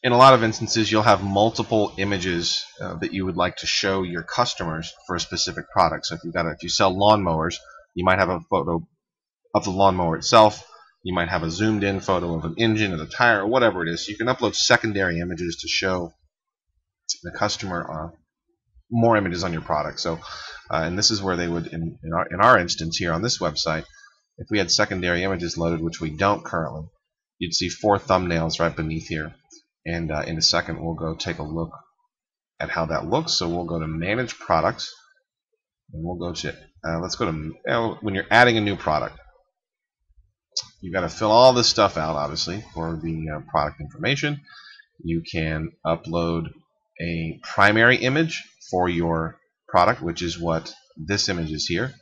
in a lot of instances, you'll have multiple images that you would like to show your customers for a specific product. So if you sell lawnmowers, you might have a photo of the lawnmower itself. You might have a zoomed in photo of an engine or the tire or whatever it is. So you can upload secondary images to show the customer more images on your product. So, and this is where they would, in our instance here on this website, if we had secondary images loaded, which we don't currently, you'd see 4 thumbnails right beneath here. And in a second, we'll go take a look at how that looks. So we'll go to Manage Products, and we'll go to, let's go to, when you're adding a new product, you've got to fill all this stuff out, obviously, for the product information. You can upload a primary image for your product, which is what this image is here.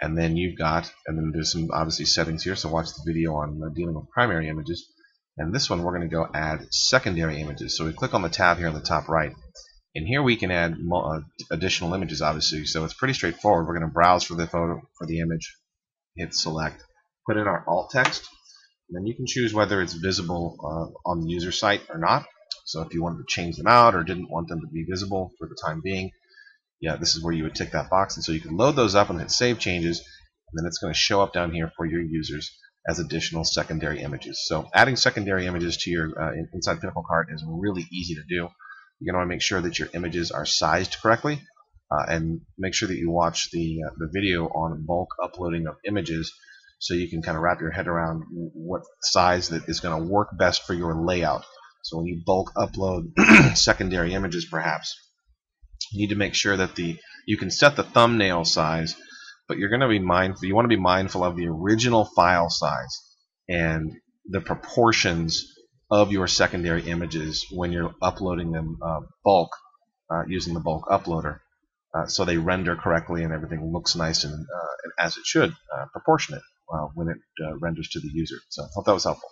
And then then there's some obviously settings here, so watch the video on dealing with primary images. And this one we're going to go add secondary images. So we click on the tab here on the top right. And here we can add additional images, obviously. So it's pretty straightforward. We're going to browse for the photo, for the image, hit select, put in our alt text, and then you can choose whether it's visible on the user site or not. So if you wanted to change them out or didn't want them to be visible for the time being, yeah, this is where you would tick that box. And so you can load those up and hit Save Changes, and then it's going to show up down here for your users as additional secondary images. So adding secondary images to your inside Pinnacle Cart is really easy to do. You're going to want to make sure that your images are sized correctly, and make sure that you watch the video on bulk uploading of images, so you can kind of wrap your head around what size that is going to work best for your layout. So when you bulk upload secondary images, perhaps you need to make sure that you can set the thumbnail size, but you're going to be mindful. You want to be mindful of the original file size and the proportions of your secondary images when you're uploading them bulk using the bulk uploader, so they render correctly and everything looks nice and as it should, proportionate when it renders to the user. So I hope that was helpful.